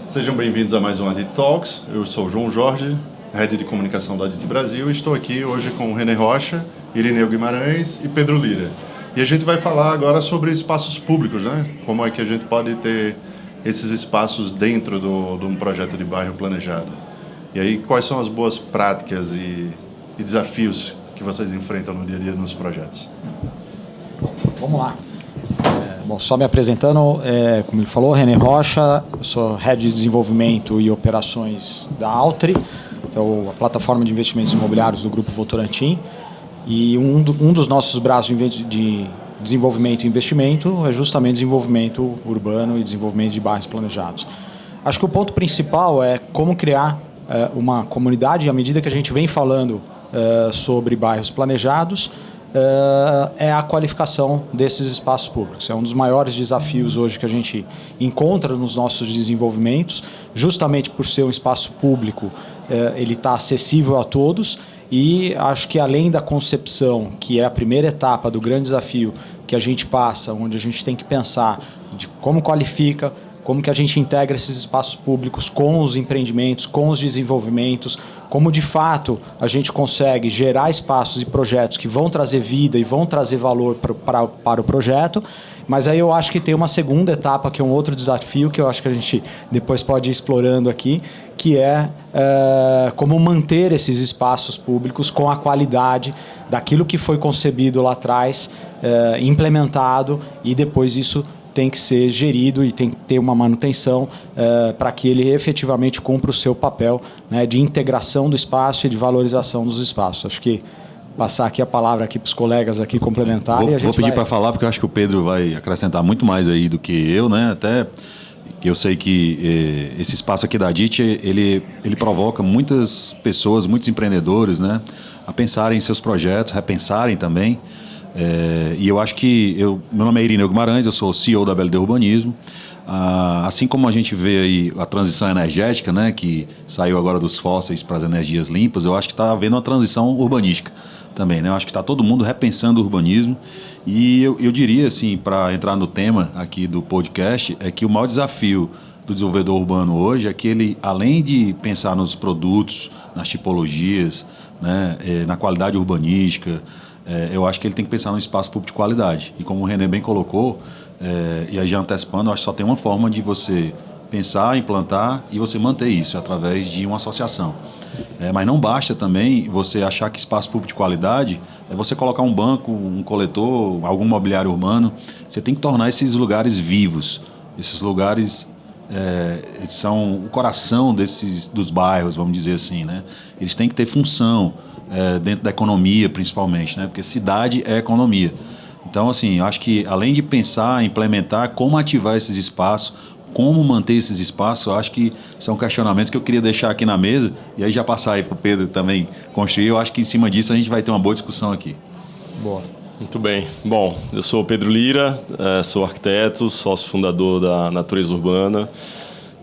Sejam bem-vindos a mais um Adit Talks. Eu sou o João Jorge, Head de Comunicação da Adit Brasil, e estou aqui hoje com o René Rocha, Irineu Guimarães e Pedro Lira. E a gente vai falar agora sobre espaços públicos, né? Como é que a gente pode ter esses espaços dentro de um projeto de bairro planejado. E aí, quais são as boas práticas e desafios que vocês enfrentam no dia a dia nos projetos? Vamos lá. Bom, só me apresentando, como ele falou, René Rocha, eu sou Head de Desenvolvimento e Operações da Altri, que é a plataforma de investimentos imobiliários do Grupo Votorantim. E um dos nossos braços de desenvolvimento e investimento é justamente desenvolvimento urbano e desenvolvimento de bairros planejados. Acho que o ponto principal é como criar uma comunidade, e à medida que a gente vem falando sobre bairros planejados, é a qualificação desses espaços públicos. É um dos maiores desafios hoje que a gente encontra nos nossos desenvolvimentos, justamente por ser um espaço público, ele está acessível a todos, e acho que além da concepção, que é a primeira etapa do grande desafio que a gente passa, onde a gente tem que pensar de como qualifica, como que a gente integra esses espaços públicos com os empreendimentos, com os desenvolvimentos, como de fato a gente consegue gerar espaços e projetos que vão trazer vida e vão trazer valor para o projeto. Mas aí eu acho que tem uma segunda etapa, que é um outro desafio, que eu acho que a gente depois pode ir explorando aqui, que é como manter esses espaços públicos com a qualidade daquilo que foi concebido lá atrás, implementado, e depois isso tem que ser gerido e tem que ter uma manutenção para que ele efetivamente cumpra o seu papel, né, de integração do espaço e de valorização dos espaços. Acho que passar aqui a palavra aqui para os colegas aqui complementarem. Vou pedir para falar, porque eu acho que o Pedro vai acrescentar muito mais aí do que eu, né? Até que eu sei que esse espaço aqui da DIT, ele provoca muitas pessoas, muitos empreendedores, né, a pensarem em seus projetos, repensarem também. E eu acho que meu nome é Irineu Guimarães, eu sou o CEO da BLD Urbanismo. Assim como a gente vê aí a transição energética, né, que saiu agora dos fósseis para as energias limpas, eu acho que está havendo uma transição urbanística também, né? Eu acho que está todo mundo repensando o urbanismo. E eu diria, assim, para entrar no tema aqui do podcast, é que o maior desafio do desenvolvedor urbano hoje é que ele, além de pensar nos produtos, nas tipologias, né, na qualidade urbanística, eu acho que ele tem que pensar num espaço público de qualidade. E como o René bem colocou, e aí já antecipando, eu acho que só tem uma forma de você pensar, implantar e você manter isso, através de uma associação. Mas não basta também você achar que espaço público de qualidade é você colocar um banco, um coletor, algum mobiliário urbano. Você tem que tornar esses lugares vivos. Esses lugares são o coração dos bairros, vamos dizer assim, né? Eles têm que ter função, dentro da economia, principalmente, né? Porque cidade é economia. Então, assim, eu acho que além de pensar, implementar, como ativar esses espaços, como manter esses espaços, eu acho que são questionamentos que eu queria deixar aqui na mesa e aí já passar aí para o Pedro também construir. Eu acho que em cima disso a gente vai ter uma boa discussão aqui. Boa. Muito bem. Bom, eu sou o Pedro Lira, sou arquiteto, sócio fundador da Natureza Urbana.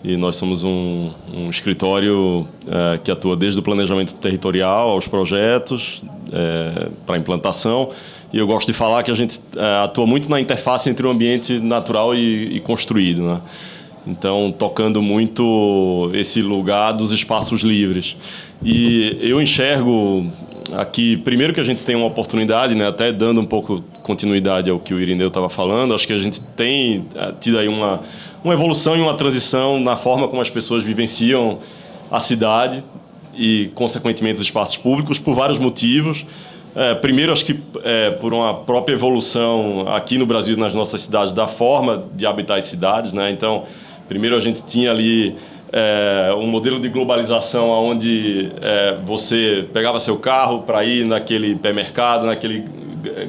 E nós somos um escritório que atua desde o planejamento territorial aos projetos, para implantação. E eu gosto de falar que a gente atua muito na interface entre o ambiente natural e construído, né? Então, tocando muito esse lugar dos espaços livres. E eu enxergo aqui, primeiro, que a gente tem uma oportunidade, né, até dando um pouco continuidade ao que o Irineu estava falando, acho que a gente tem tido aí uma evolução e uma transição na forma como as pessoas vivenciam a cidade e, consequentemente, os espaços públicos, por vários motivos. Primeiro, acho que por uma própria evolução aqui no Brasil, nas nossas cidades, da forma de habitar as cidades, né? Então, primeiro a gente tinha ali um modelo de globalização onde você pegava seu carro para ir naquele hipermercado, naquele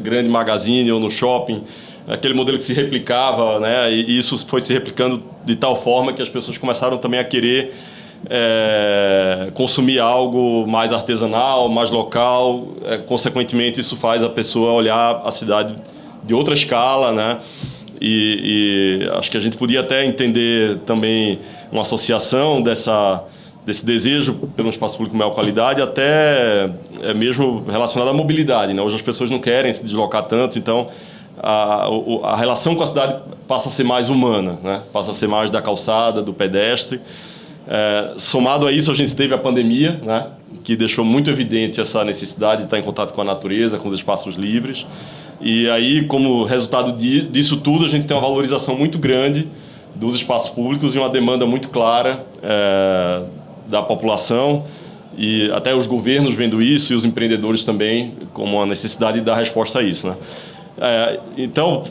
grande magazine ou no shopping, aquele modelo que se replicava, né? E isso foi se replicando de tal forma que as pessoas começaram também a querer consumir algo mais artesanal, mais local. Consequentemente, isso faz a pessoa olhar a cidade de outra escala, né? E acho que a gente podia até entender também uma associação desse desejo pelo espaço público de maior qualidade, até mesmo relacionado à mobilidade, né? Hoje as pessoas não querem se deslocar tanto, então a relação com a cidade passa a ser mais humana, né? Passa a ser mais da calçada, do pedestre. Somado a isso, a gente teve a pandemia, né? Que deixou muito evidente essa necessidade de estar em contato com a natureza, com os espaços livres. E aí, como resultado disso tudo, a gente tem uma valorização muito grande dos espaços públicos e uma demanda muito clara da população, e até os governos vendo isso e os empreendedores também como uma necessidade de dar resposta a isso, né? Então,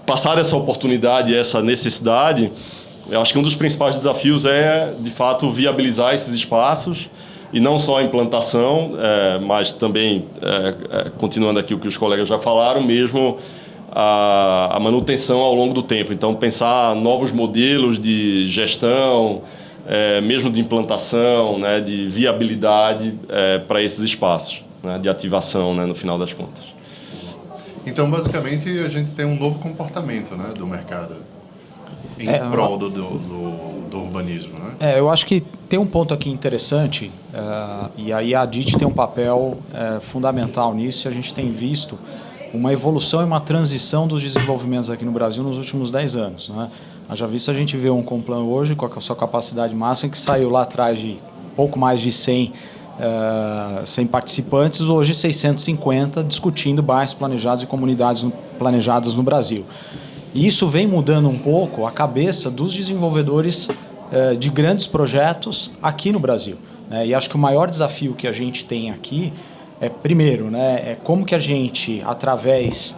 passar essa oportunidade, essa necessidade, eu acho que um dos principais desafios é, de fato, viabilizar esses espaços, e não só a implantação, mas também, continuando aqui o que os colegas já falaram, mesmo a manutenção ao longo do tempo. Então, pensar novos modelos de gestão, mesmo de implantação, né, de viabilidade para esses espaços, né, de ativação, né, no final das contas. Então, basicamente, a gente tem um novo comportamento, né, do mercado em prol do urbanismo, né? Eu acho que tem um ponto aqui interessante, e aí a DIT tem um papel fundamental nisso, e a gente tem visto uma evolução e uma transição dos desenvolvimentos aqui no Brasil nos últimos 10 anos, né? Já visto, a gente vê um Complan hoje com a sua capacidade máxima, que saiu lá atrás de pouco mais de 100 participantes, hoje 650, discutindo bairros planejados e comunidades planejadas no Brasil. E isso vem mudando um pouco a cabeça dos desenvolvedores de grandes projetos aqui no Brasil, né? E acho que o maior desafio que a gente tem aqui primeiro, né, como que a gente, através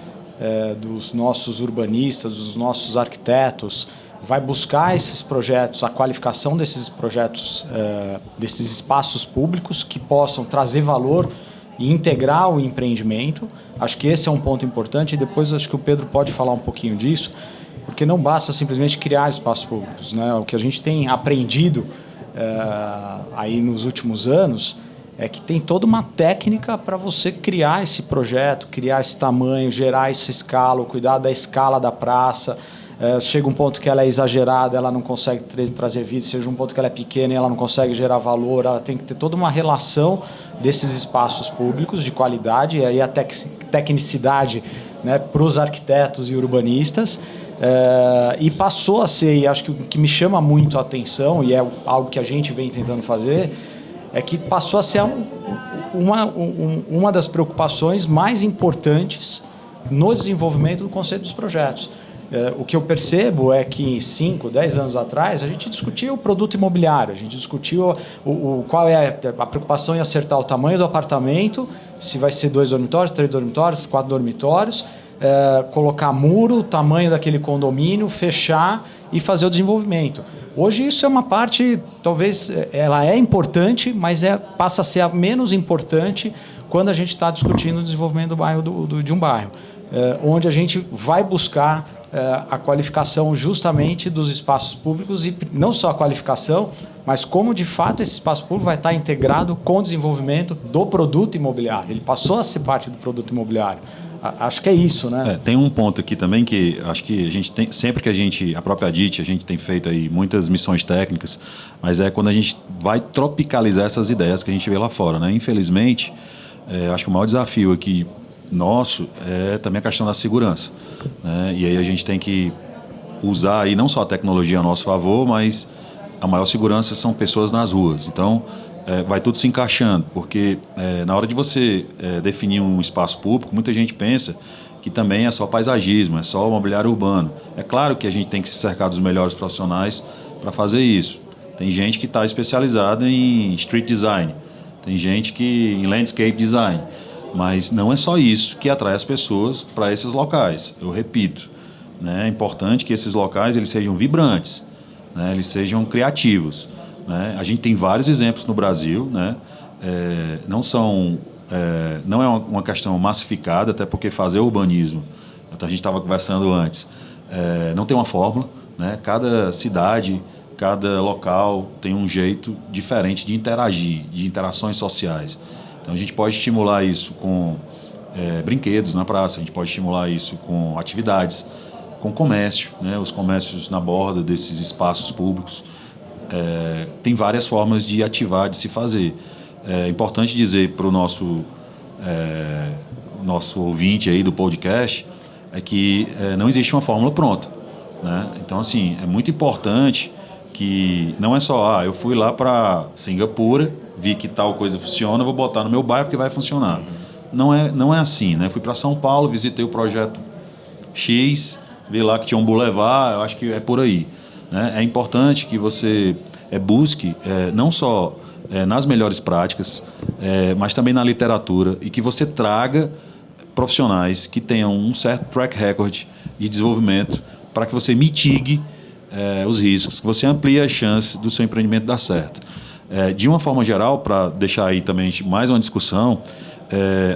dos nossos urbanistas, dos nossos arquitetos, vai buscar esses projetos, a qualificação desses projetos, desses espaços públicos que possam trazer valor e integrar o empreendimento. Acho que esse é um ponto importante, e depois acho que o Pedro pode falar um pouquinho disso, porque não basta simplesmente criar espaços públicos, né? O que a gente tem aprendido aí nos últimos anos é que tem toda uma técnica para você criar esse projeto, criar esse tamanho, gerar essa escala, cuidar da escala da praça. Chega um ponto que ela é exagerada, ela não consegue trazer vida, chega um ponto que ela é pequena e ela não consegue gerar valor. Ela tem que ter toda uma relação desses espaços públicos de qualidade, e aí a tecnicidade, né, para os arquitetos e urbanistas. E passou a ser, e acho que o que me chama muito a atenção, e é algo que a gente vem tentando fazer, é que passou a ser uma das preocupações mais importantes no desenvolvimento do conceito dos projetos. O que eu percebo é que 5, 10 anos atrás a gente discutia o produto imobiliário, a gente discutia qual é a preocupação em acertar o tamanho do apartamento, se vai ser 2 dormitórios, 3 dormitórios, 4 dormitórios, colocar muro, o tamanho daquele condomínio, fechar e fazer o desenvolvimento. Hoje isso é uma parte, talvez ela é importante, mas passa a ser a menos importante quando a gente está discutindo o desenvolvimento do bairro, de um bairro, onde a gente vai buscar a qualificação justamente dos espaços públicos, e não só a qualificação, mas como de fato esse espaço público vai estar integrado com o desenvolvimento do produto imobiliário. Ele passou a ser parte do produto imobiliário. Acho que é isso, né? Tem um ponto aqui também que acho que a gente tem, sempre que a própria DIT, a gente tem feito aí muitas missões técnicas, mas quando a gente vai tropicalizar essas ideias que a gente vê lá fora, né? Infelizmente, acho que o maior desafio aqui nosso é também a questão da segurança, né? E aí a gente tem que usar aí não só a tecnologia a nosso favor, mas a maior segurança são pessoas nas ruas. Então, vai tudo se encaixando, porque na hora de você definir um espaço público, muita gente pensa que também é só paisagismo, é só mobiliário urbano. É claro que a gente tem que se cercar dos melhores profissionais para fazer isso. Tem gente que está especializada em street design, tem gente que em landscape design, mas não é só isso que atrai as pessoas para esses locais. Eu repito, né? É importante que esses locais eles sejam vibrantes, né? Eles sejam criativos, né? A gente tem vários exemplos no Brasil, né? Não é uma questão massificada, até porque fazer urbanismo, a gente estava conversando antes, não tem uma fórmula, né? Cada cidade, cada local tem um jeito diferente de interagir, de interações sociais. Então a gente pode estimular isso com brinquedos na praça, a gente pode estimular isso com atividades, com comércio, né? Os comércios na borda desses espaços públicos. Tem várias formas de ativar, de se fazer. É importante dizer para o nosso ouvinte aí do podcast é que não existe uma fórmula pronta, né? Então, assim, é muito importante que não é só, eu fui lá para Singapura, vi que tal coisa funciona, vou botar no meu bairro porque vai funcionar. Não é assim, né? Fui para São Paulo, visitei o projeto X, vi lá que tinha um boulevard, eu acho que é por aí, né? É importante que você busque não só nas melhores práticas, mas também na literatura, e que você traga profissionais que tenham um certo track record de desenvolvimento para que você mitigue os riscos, que você amplie as chances do seu empreendimento dar certo. De uma forma geral, para deixar aí também mais uma discussão,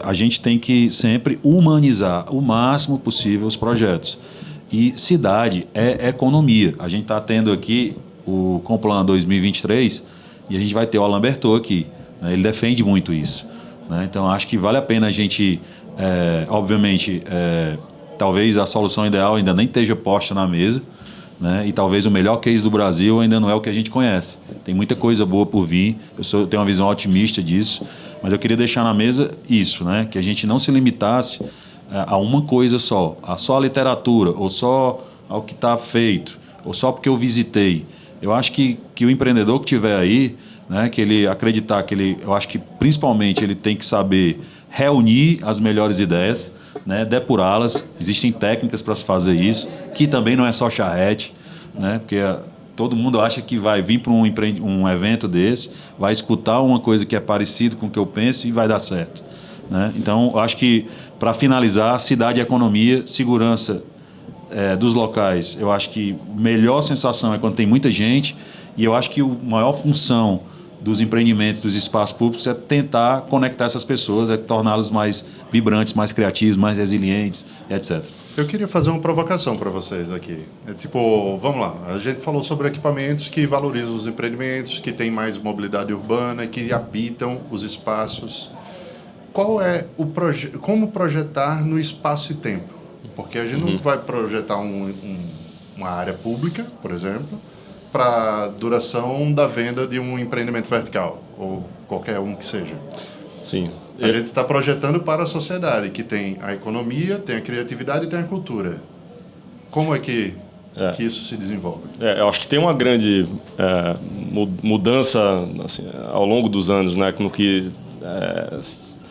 a gente tem que sempre humanizar o máximo possível os projetos. E cidade é economia. A gente está tendo aqui o Complan 2023 e a gente vai ter o Alain Bertot aqui, né? Ele defende muito isso, né? Então, acho que vale a pena a gente, obviamente, talvez a solução ideal ainda nem esteja posta na mesa, né? E talvez o melhor case do Brasil ainda não é o que a gente conhece. Tem muita coisa boa por vir, eu tenho uma visão otimista disso, mas eu queria deixar na mesa isso, né? Que a gente não se limitasse a uma coisa só, a literatura, ou só ao que está feito, ou só porque eu visitei. Eu acho que o empreendedor que tiver aí, né, que ele acreditar que eu acho que principalmente ele tem que saber reunir as melhores ideias, né, depurá-las. Existem técnicas para se fazer isso, que também não é só charrete, né, porque todo mundo acha que vai vir para um evento desse, vai escutar uma coisa que é parecida com o que eu penso e vai dar certo, né? Então, eu acho que, para finalizar, cidade e economia, segurança dos locais. Eu acho que a melhor sensação é quando tem muita gente, e eu acho que a maior função dos empreendimentos, dos espaços públicos, é tentar conectar essas pessoas, torná-los mais vibrantes, mais criativos, mais resilientes, etc. Eu queria fazer uma provocação para vocês aqui. Vamos lá, a gente falou sobre equipamentos que valorizam os empreendimentos, que têm mais mobilidade urbana, que habitam os espaços. Qual é como projetar no espaço e tempo? Porque a gente não vai projetar uma área pública, por exemplo, para a duração da venda de um empreendimento vertical, ou qualquer um que seja. Sim. A gente está projetando para a sociedade, que tem a economia, tem a criatividade e tem a cultura. Como é que isso se desenvolve? Eu acho que tem uma grande mudança assim, ao longo dos anos, né, no que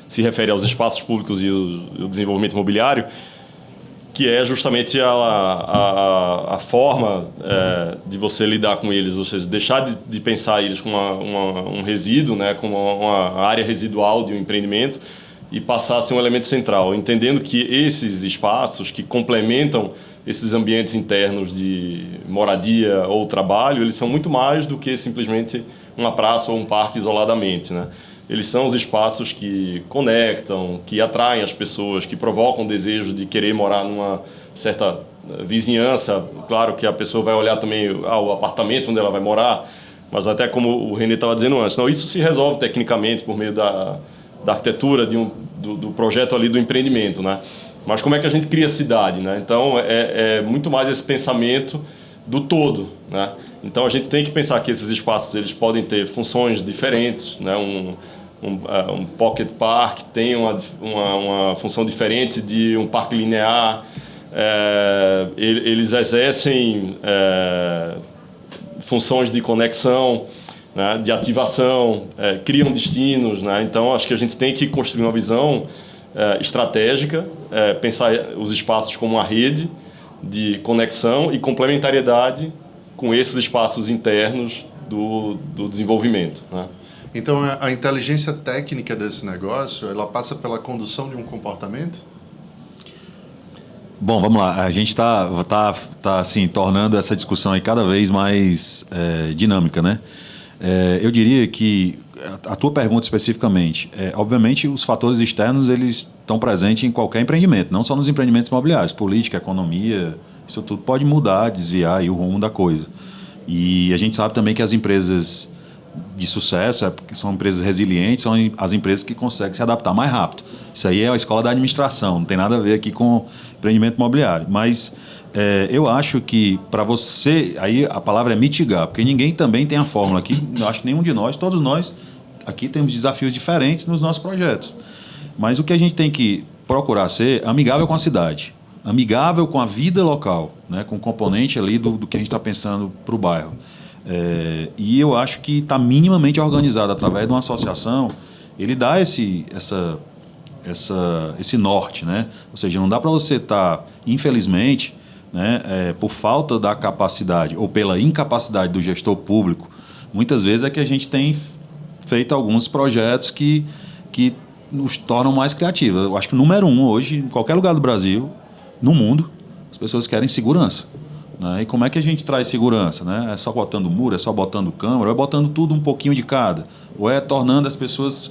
se refere aos espaços públicos e o desenvolvimento imobiliário, que é justamente a forma de você lidar com eles, ou seja, deixar de pensar eles como um resíduo, né, como uma área residual de um empreendimento, e passar a ser um elemento central, entendendo que esses espaços que complementam esses ambientes internos de moradia ou trabalho, eles são muito mais do que simplesmente uma praça ou um parque isoladamente, né? Eles são os espaços que conectam, que atraem as pessoas, que provocam o desejo de querer morar numa certa vizinhança. Claro que a pessoa vai olhar também o apartamento onde ela vai morar, mas até como o René estava dizendo antes, não, isso se resolve tecnicamente por meio da arquitetura do projeto ali do empreendimento, né? Mas como é que a gente cria cidade, né? Então, é muito mais esse pensamento do todo, né? Então, a gente tem que pensar que esses espaços eles podem ter funções diferentes, né? Um pocket park tem uma função diferente de um parque linear. Eles exercem funções de conexão, né? De ativação, criam destinos, né? Então, acho que a gente tem que construir uma visão estratégica, pensar os espaços como uma rede de conexão e complementariedade com esses espaços internos do desenvolvimento, né? Então, a inteligência técnica desse negócio, ela passa pela condução de um comportamento? Bom, vamos lá. A gente está assim, tornando essa discussão aí cada vez mais dinâmica, né? Eu diria que a tua pergunta especificamente, obviamente os fatores externos eles estão presentes em qualquer empreendimento, não só nos empreendimentos imobiliários, política, economia, isso tudo pode mudar, desviar aí o rumo da coisa. E a gente sabe também que as empresas de sucesso são empresas resilientes, são as empresas que conseguem se adaptar mais rápido. Isso aí é a escola da administração, não tem nada a ver aqui com empreendimento imobiliário. Mas eu acho que para você, aí a palavra é mitigar, porque ninguém também tem a fórmula aqui, eu acho que nenhum de nós, todos nós aqui temos desafios diferentes nos nossos projetos. Mas o que a gente tem que procurar ser amigável com a cidade. amigável com a vida local, né? Com o componente ali do que a gente está pensando para o bairro. E eu acho que está minimamente organizado através de uma associação, ele dá esse norte, né? Ou seja, não dá para você estar, infelizmente, né, por falta da capacidade ou pela incapacidade do gestor público, muitas vezes é que a gente tem feito alguns projetos que nos tornam mais criativos. Eu acho que o número 1 hoje, em qualquer lugar do Brasil, no mundo, as pessoas querem segurança. Né? E como é que a gente traz segurança? Né? É só botando muro, é só botando câmera, ou é botando tudo um pouquinho de cada? Ou é tornando as pessoas...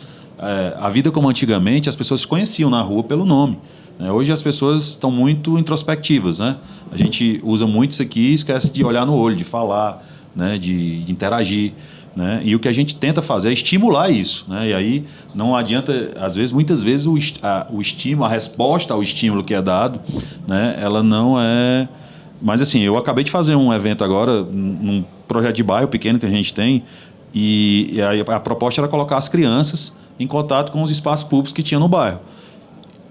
a vida como antigamente, as pessoas se conheciam na rua pelo nome. Né? Hoje as pessoas estão muito introspectivas. Né? A gente usa muito isso aqui e esquece de olhar no olho, de falar, né? de interagir. Né? E o que a gente tenta fazer é estimular isso. Né? E aí não adianta, muitas vezes o estímulo, a resposta ao estímulo que é dado, né? Ela não é... Mas assim, eu acabei de fazer um evento agora, num projeto de bairro pequeno que a gente tem, e aí a proposta era colocar as crianças em contato com os espaços públicos que tinha no bairro.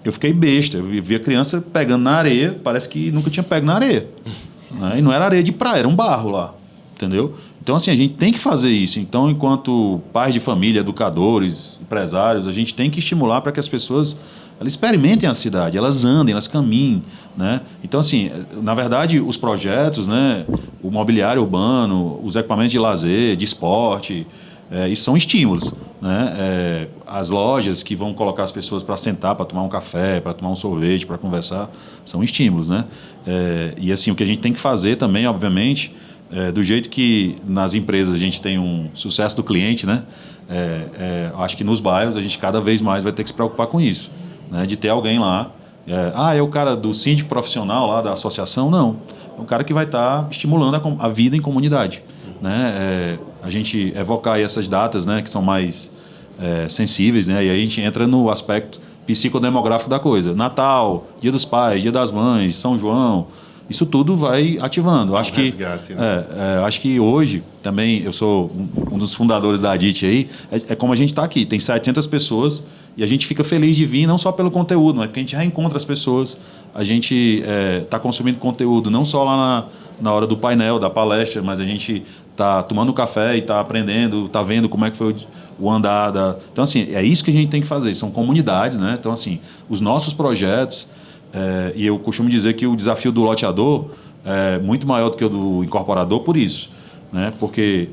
Eu fiquei besta, eu vi a criança pegando na areia, parece que nunca tinha pego na areia. Né? E não era areia de praia, era um barro lá, entendeu? Então, assim, a gente tem que fazer isso. Então, enquanto pais de família, educadores, empresários, a gente tem que estimular para que as pessoas elas experimentem a cidade, elas andem, elas caminhem. Né? Então, assim, na verdade, os projetos, né, o mobiliário urbano, os equipamentos de lazer, de esporte, isso são estímulos. Né? As lojas que vão colocar as pessoas para sentar, para tomar um café, para tomar um sorvete, para conversar, são estímulos. Né? E assim, o que a gente tem que fazer também, obviamente, do jeito que nas empresas a gente tem um sucesso do cliente, né? Acho que nos bairros a gente cada vez mais vai ter que se preocupar com isso. Né? De ter alguém lá, é o cara do síndico profissional lá da associação? Não. É um cara que vai estar estimulando a vida em comunidade. Né? A gente evocar aí essas datas, né, que são mais sensíveis, né? E aí a gente entra no aspecto psicodemográfico da coisa. Natal, Dia dos Pais, Dia das Mães, São João, isso tudo vai ativando. Acho que, resgate, né? acho que hoje também, eu sou um dos fundadores da ADIT aí, como a gente está aqui, tem 700 pessoas e a gente fica feliz de vir, não só pelo conteúdo, mas porque a gente reencontra as pessoas, a gente está consumindo conteúdo não só lá na hora do painel, da palestra, mas a gente está tomando café e está aprendendo, está vendo como é que foi o andar. Então, assim, é isso que a gente tem que fazer, são comunidades, né? Então, assim, os nossos projetos, e eu costumo dizer que o desafio do loteador é muito maior do que o do incorporador por isso, né? Porque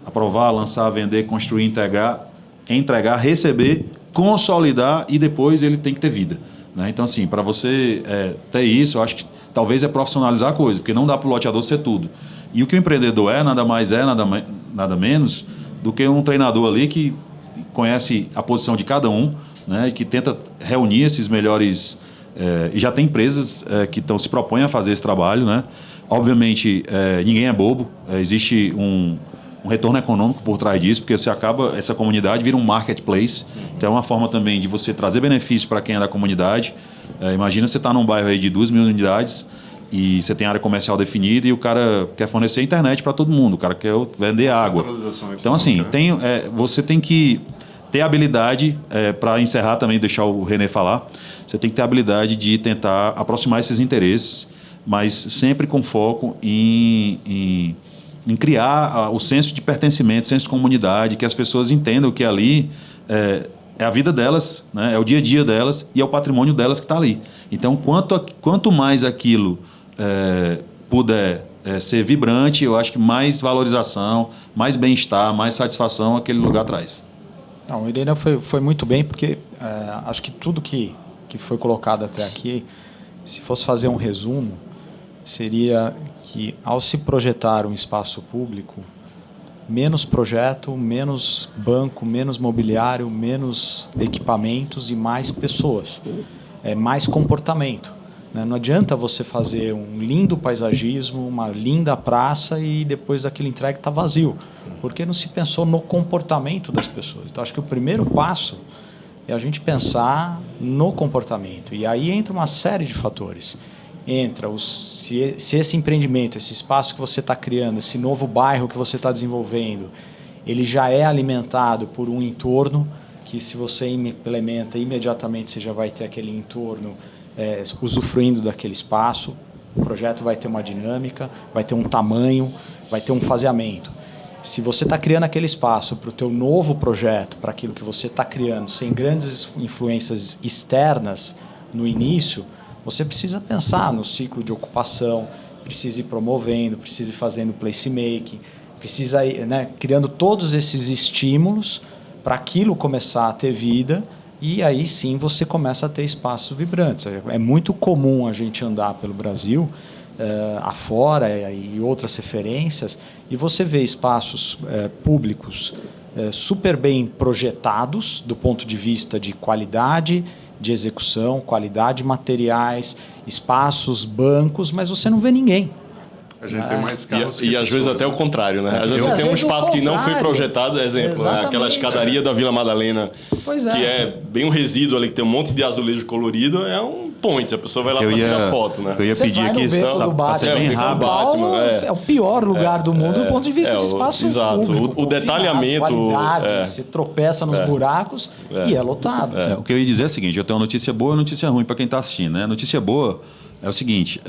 aprovar, lançar, vender, construir, entregar, receber, consolidar e depois ele tem que ter vida. Né? Então, assim, para você ter isso, eu acho que talvez é profissionalizar a coisa, porque não dá para o loteador ser tudo. E o que o empreendedor nada menos do que um treinador ali que conhece a posição de cada um, né? Que tenta reunir esses melhores... e já tem empresas que se propõem a fazer esse trabalho. Né? Obviamente, ninguém é bobo, existe um retorno econômico por trás disso, porque essa comunidade vira um marketplace, então é uma forma também de você trazer benefícios para quem é da comunidade. Imagina você estar num bairro aí de 2.000 unidades e você tem área comercial definida e o cara quer fornecer internet para todo mundo, o cara quer vender água. Então, assim, você tem que ter habilidade, para encerrar também, deixar o René falar, você tem que ter a habilidade de tentar aproximar esses interesses, mas sempre com foco em criar o senso de pertencimento, senso de comunidade, que as pessoas entendam que ali é a vida delas, né? É o dia a dia delas e é o patrimônio delas que está ali. Então, quanto mais aquilo puder ser vibrante, eu acho que mais valorização, mais bem-estar, mais satisfação aquele lugar traz. Não, o Irene foi muito bem, porque acho que tudo que foi colocado até aqui, se fosse fazer um resumo, seria que, ao se projetar um espaço público, menos projeto, menos banco, menos mobiliário, menos equipamentos e mais pessoas, mais comportamento. Né? Não adianta você fazer um lindo paisagismo, uma linda praça e depois daquilo entregue está vazio, porque não se pensou no comportamento das pessoas. Então, acho que o primeiro passo é a gente pensar no comportamento. E aí entra uma série de fatores. Entra se esse empreendimento, esse espaço que você está criando, esse novo bairro que você está desenvolvendo, ele já é alimentado por um entorno que, se você implementa imediatamente, você já vai ter aquele entorno usufruindo daquele espaço. O projeto vai ter uma dinâmica, vai ter um tamanho, vai ter um faseamento. Se você está criando aquele espaço para o teu novo projeto, para aquilo que você está criando, sem grandes influências externas no início, você precisa pensar no ciclo de ocupação, precisa ir promovendo, precisa ir fazendo placemaking, precisa ir, né, criando todos esses estímulos para aquilo começar a ter vida, e aí sim você começa a ter espaços vibrantes. É muito comum a gente andar pelo Brasil, afora e outras referências, e você vê espaços públicos super bem projetados do ponto de vista de qualidade de execução, qualidade de materiais, espaços, bancos, mas você não vê ninguém. A gente tem mais carros e às vezes até o contrário, né? Às vezes você tem um espaço que não foi projetado, exemplo, né? Aquela escadaria da Vila Madalena, que é bem um resíduo ali, que tem um monte de azulejo colorido, é um point, a pessoa vai lá para tirar foto, né? Eu ia pedir aqui, para ser bem rápido. É o pior lugar do mundo do ponto de vista de espaço público. O detalhamento... Qualidade, você tropeça nos buracos e é lotado. O que eu ia dizer é o seguinte, eu tenho uma notícia boa e uma notícia ruim para quem está assistindo, né? A notícia boa é o seguinte,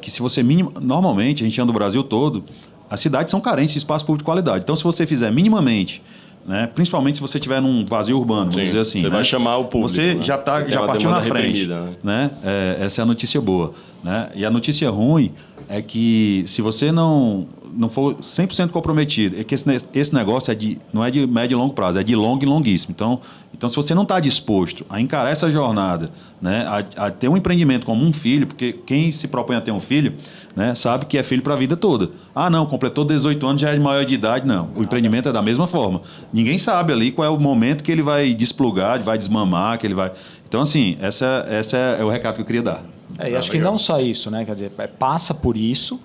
que se você normalmente, a gente anda o Brasil todo, as cidades são carentes de espaço público de qualidade. Então, se você fizer minimamente, né, principalmente se você estiver num vazio urbano, vamos dizer assim, você vai chamar o público. Você já partiu na frente. Né? Essa é a notícia boa. Né? E a notícia ruim é que se você não for 100% comprometido, é que esse negócio não é de médio e longo prazo, é de longo e longuíssimo. Então se você não está disposto a encarar essa jornada, né, a ter um empreendimento como um filho, porque quem se propõe a ter um filho, né, sabe que é filho para a vida toda. Ah, não, completou 18 anos, já é maior de idade. Não, o empreendimento é da mesma forma. Ninguém sabe ali qual é o momento que ele vai desplugar, vai desmamar, que ele vai... Então, assim, essa é o recado que eu queria dar. E acho que não só isso, né? Quer dizer, passa por isso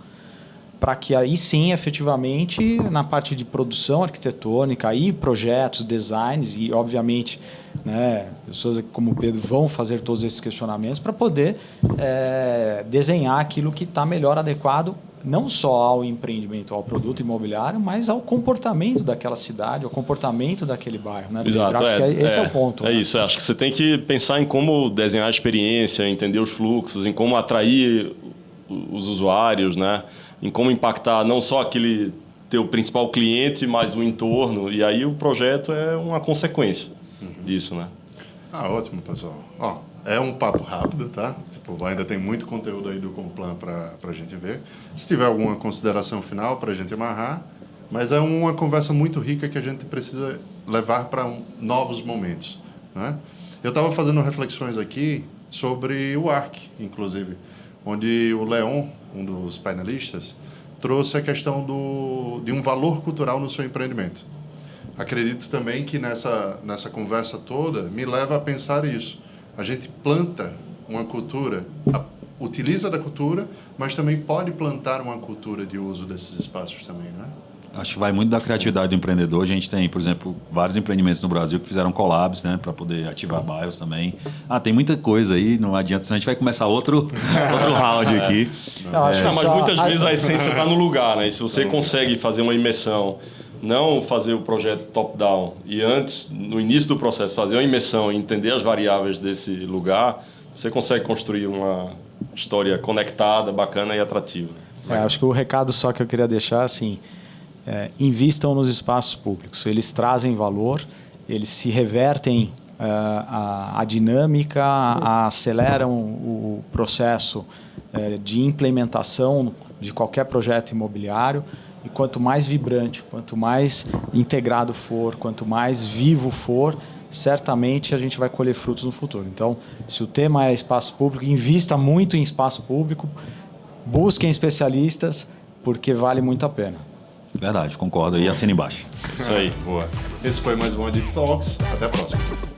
para que aí sim, efetivamente, na parte de produção arquitetônica, aí projetos, designs e, obviamente, né, pessoas como o Pedro vão fazer todos esses questionamentos para poder desenhar aquilo que está melhor adequado não só ao empreendimento, ao produto imobiliário, mas ao comportamento daquela cidade, ao comportamento daquele bairro. Né? Exato. Acho que esse é o ponto. É né? isso. Acho que você tem que pensar em como desenhar a experiência, entender os fluxos, em como atrair os usuários, né? Em como impactar não só aquele teu principal cliente, mas o entorno. E aí o projeto é uma consequência disso, né? Ótimo, pessoal. É um papo rápido, tá? Ainda tem muito conteúdo aí do Complan para a gente ver. Se tiver alguma consideração final para a gente amarrar, mas é uma conversa muito rica que a gente precisa levar para novos momentos, né? Eu estava fazendo reflexões aqui sobre o ARC, inclusive, onde o Leon, um dos painelistas, trouxe a questão de um valor cultural no seu empreendimento. Acredito também que nessa conversa toda me leva a pensar isso. A gente planta uma cultura, utiliza da cultura, mas também pode plantar uma cultura de uso desses espaços também, né? Acho que vai muito da criatividade do empreendedor. A gente tem, por exemplo, vários empreendimentos no Brasil que fizeram collabs, né, para poder ativar bairros também. Tem muita coisa aí, não adianta, senão a gente vai começar outro round aqui. Mas muitas vezes a essência está no lugar, né? E se você consegue fazer uma imersão, não fazer o projeto top-down e antes, no início do processo, fazer uma imersão e entender as variáveis desse lugar, você consegue construir uma história conectada, bacana e atrativa. Acho que o recado só que eu queria deixar, assim, invistam nos espaços públicos. Eles trazem valor, eles se revertem a dinâmica, aceleram o processo de implementação de qualquer projeto imobiliário. E quanto mais vibrante, quanto mais integrado for, quanto mais vivo for, certamente a gente vai colher frutos no futuro. Então, se o tema é espaço público, invista muito em espaço público, busquem especialistas, porque vale muito a pena. Verdade, concordo. E assina embaixo. Isso aí, boa. Esse foi mais um Edit Talks. Até a próxima.